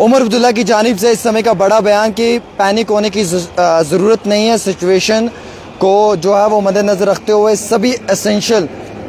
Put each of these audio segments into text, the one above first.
उमर अब्दुल्ला की जानिब से इस समय का बड़ा बयान कि पैनिक होने की ज़रूरत नहीं है। सिचुएशन को जो है वो मद्देनज़र रखते हुए सभी एसेंशियल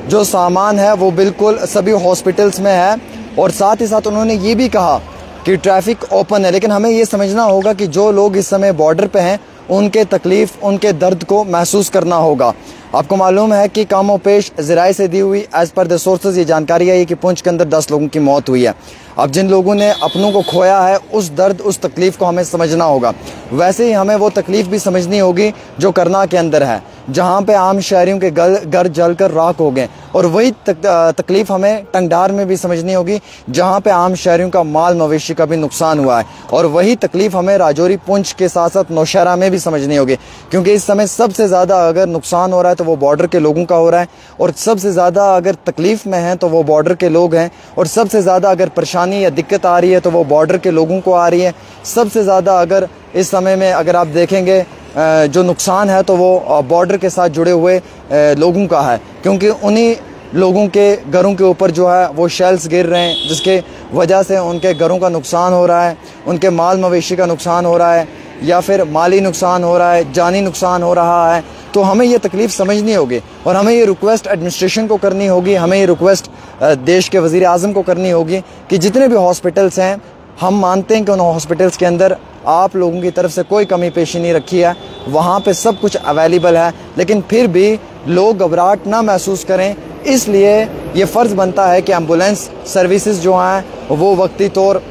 जो सामान है वो बिल्कुल सभी हॉस्पिटल्स में है। और साथ ही साथ उन्होंने ये भी कहा कि ट्रैफिक ओपन है, लेकिन हमें ये समझना होगा कि जो लोग इस समय बॉर्डर पे हैं उनके तकलीफ़, उनके दर्द को महसूस करना होगा। आपको मालूम है कि कामों पेश ज़राए से दी हुई एज़ पर द सोर्सेज ये जानकारी आई है कि पुंछ के अंदर 10 लोगों की मौत हुई है। अब जिन लोगों ने अपनों को खोया है उस दर्द, उस तकलीफ़ को हमें समझना होगा। वैसे ही हमें वो तकलीफ़ भी समझनी होगी जो करना के अंदर है, जहाँ पे आम शहरियों के घर जल कर राख हो गए। और वही तकलीफ़ हमें टंगडार में भी समझनी होगी जहाँ पे आम शहरियों का माल मवेशी का भी नुकसान हुआ है। और वही तकलीफ़ हमें राजौरी, पुंछ के साथ साथ नौशहरा में भी समझनी होगी, क्योंकि इस समय सबसे ज़्यादा अगर नुकसान हो रहा है तो वो बॉर्डर के लोगों का हो रहा है। और सबसे ज़्यादा अगर तकलीफ़ में हैं तो वो बॉर्डर के लोग हैं। और सबसे ज़्यादा अगर परेशानी या दिक्कत आ रही है तो वो बॉर्डर के लोगों को आ रही है। सबसे ज़्यादा अगर इस समय में अगर आप देखेंगे जो नुकसान है तो वो बॉर्डर के साथ जुड़े हुए लोगों का है, क्योंकि उन्हीं लोगों के घरों के ऊपर जो है वो शेल्स गिर रहे हैं, जिसके वजह से उनके घरों का नुकसान हो रहा है, उनके माल मवेशी का नुकसान हो रहा है, या फिर माली नुकसान हो रहा है, जानी नुकसान हो रहा है। तो हमें ये तकलीफ़ समझनी होगी और हमें ये रिक्वेस्ट एडमिनिस्ट्रेशन को करनी होगी, हमें ये रिक्वेस्ट देश के वज़ीर आज़म को करनी होगी कि जितने भी हॉस्पिटल्स हैं, हम मानते हैं कि उन हॉस्पिटल्स के अंदर आप लोगों की तरफ से कोई कमी पेशी नहीं रखी है, वहाँ पे सब कुछ अवेलेबल है, लेकिन फिर भी लोग घबराहट ना महसूस करें। इसलिए ये फ़र्ज़ बनता है कि एम्बुलेंस सर्विसेज जो हैं वो वक्ती तौर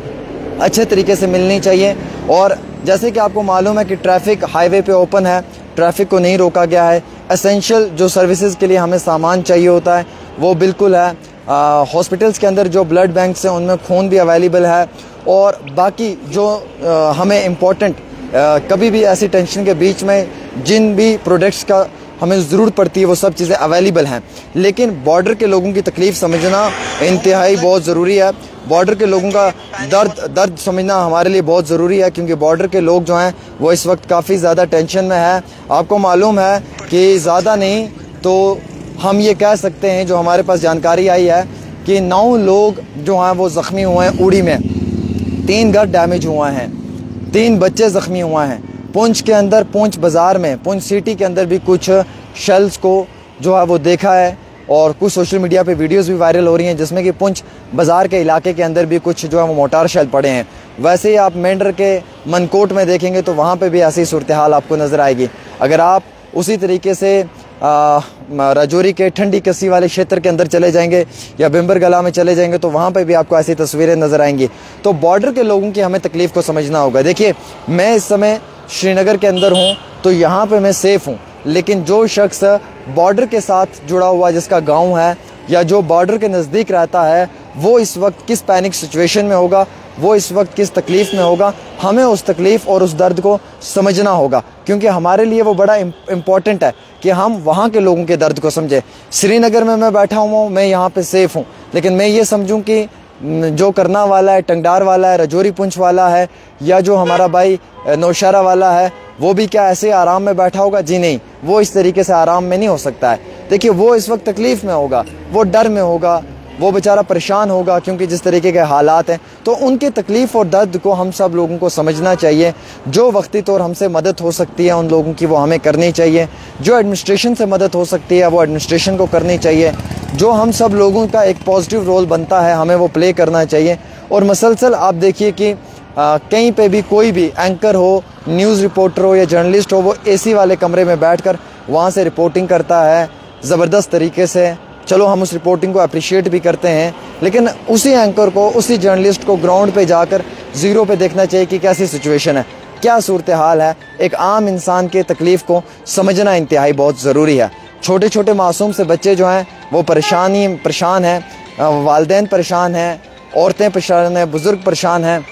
अच्छे तरीके से मिलनी चाहिए। और जैसे कि आपको मालूम है कि ट्रैफिक हाईवे पे ओपन है, ट्रैफिक को नहीं रोका गया है। एसेंशियल जो सर्विसेज के लिए हमें सामान चाहिए होता है वो बिल्कुल है। हॉस्पिटल्स के अंदर जो ब्लड बैंक्स हैं उनमें खून भी अवेलेबल है। और बाकी जो हमें इम्पोर्टेंट कभी भी ऐसी टेंशन के बीच में जिन भी प्रोडक्ट्स का हमें ज़रूरत पड़ती है वो सब चीज़ें अवेलेबल हैं। लेकिन बॉर्डर के लोगों की तकलीफ़ समझना इंतहाई बहुत ज़रूरी है। बॉर्डर के लोगों का दर्द समझना हमारे लिए बहुत ज़रूरी है, क्योंकि बॉर्डर के लोग जो हैं वो इस वक्त काफ़ी ज़्यादा टेंशन में है। आपको मालूम है कि ज़्यादा नहीं तो हम ये कह सकते हैं, जो हमारे पास जानकारी आई है कि 9 लोग जो हैं वो ज़ख्मी हुए हैं उड़ी में, 3 घर डैमेज हुए हैं, 3 बच्चे ज़ख्मी हुए हैं। पुंछ के अंदर, पुंछ बाज़ार में, पुंछ सिटी के अंदर भी कुछ शेल्स को जो है वो देखा है और कुछ सोशल मीडिया पे वीडियोस भी वायरल हो रही हैं जिसमें कि पुंछ बाज़ार के इलाके के अंदर भी कुछ जो है वो मोटार शेल पड़े हैं। वैसे ही आप मेंढर के मनकोट में देखेंगे तो वहाँ पे भी ऐसी सूरत हाल आपको नज़र आएगी। अगर आप उसी तरीके से राजौरी के ठंडी कस्सी वाले क्षेत्र के अंदर चले जाएंगे या बिम्बरगला में चले जाएंगे तो वहाँ पे भी आपको ऐसी तस्वीरें नज़र आएंगी। तो बॉर्डर के लोगों की हमें तकलीफ़ को समझना होगा। देखिए, मैं इस समय श्रीनगर के अंदर हूँ तो यहाँ पे मैं सेफ़ हूँ, लेकिन जो शख्स बॉर्डर के साथ जुड़ा हुआ, जिसका गाँव है या जो बॉर्डर के नज़दीक रहता है, वो इस वक्त किस पैनिक सिचुएशन में होगा, वो इस वक्त किस तकलीफ़ में होगा। हमें उस तकलीफ़ और उस दर्द को समझना होगा, क्योंकि हमारे लिए वो बड़ा इम्पॉर्टेंट है कि हम वहाँ के लोगों के दर्द को समझें। श्रीनगर में मैं बैठा हुआ हूँ, मैं यहाँ पे सेफ़ हूँ, लेकिन मैं ये समझूँ कि जो करना वाला है, टंगडार वाला है, राजौरी पुंछ वाला है, या जो हमारा भाई नौशहरा वाला है, वो भी क्या ऐसे आराम में बैठा होगा? जी नहीं, वो इस तरीके से आराम में नहीं हो सकता है। देखिए, वो इस वक्त तकलीफ़ में होगा, वो डर में होगा, वो बेचारा परेशान होगा, क्योंकि जिस तरीके के हालात हैं। तो उनकी तकलीफ़ और दर्द को हम सब लोगों को समझना चाहिए। जो वक्ती तौर हमसे मदद हो सकती है उन लोगों की वो हमें करनी चाहिए। जो एडमिनिस्ट्रेशन से मदद हो सकती है वो एडमिनिस्ट्रेशन को करनी चाहिए। जो हम सब लोगों का एक पॉजिटिव रोल बनता है हमें वो प्ले करना चाहिए। और मसलसल आप देखिए कि कहीं पे भी कोई भी एंकर हो, न्यूज़ रिपोर्टर हो या जर्नलिस्ट हो, वो एसी वाले कमरे में बैठकर वहाँ से रिपोर्टिंग करता है ज़बरदस्त तरीके से। चलो, हम उस रिपोर्टिंग को अप्रिशिएट भी करते हैं, लेकिन उसी एंकर को, उसी जर्नलिस्ट को ग्राउंड पे जाकर ज़ीरो पे देखना चाहिए कि कैसी सिचुएशन है, क्या सूरत हाल है। एक आम इंसान के तकलीफ़ को समझना इंतहाई बहुत ज़रूरी है। छोटे छोटे मासूम से बच्चे जो हैं वो परेशान हैं, वालिदैन परेशान हैं, औरतें परेशान हैं, बुज़ुर्ग परेशान हैं,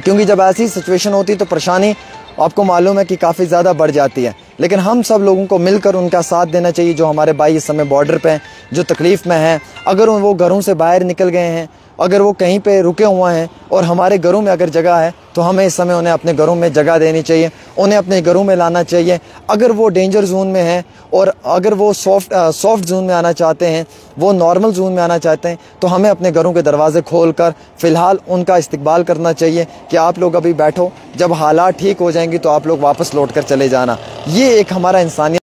क्योंकि जब ऐसी सिचुएशन होती है तो परेशानी आपको मालूम है कि काफ़ी ज़्यादा बढ़ जाती है। लेकिन हम सब लोगों को मिलकर उनका साथ देना चाहिए। जो हमारे भाई इस समय बॉर्डर पे हैं, जो तकलीफ़ में हैं, अगर वो घरों से बाहर निकल गए हैं, अगर वो कहीं पे रुके हुए हैं और हमारे घरों में अगर जगह है तो हमें इस समय उन्हें अपने घरों में जगह देनी चाहिए, उन्हें अपने घरों में लाना चाहिए। अगर वो डेंजर जोन में हैं और अगर वो सॉफ्ट जोन में आना चाहते हैं, वो नॉर्मल जोन में आना चाहते हैं, तो हमें अपने घरों के दरवाजे खोल कर फ़िलहाल उनका इस्तकबाल करना चाहिए कि आप लोग अभी बैठो, जब हालात ठीक हो जाएंगी तो आप लोग वापस लौट कर चले जाना। ये एक हमारा इंसानियत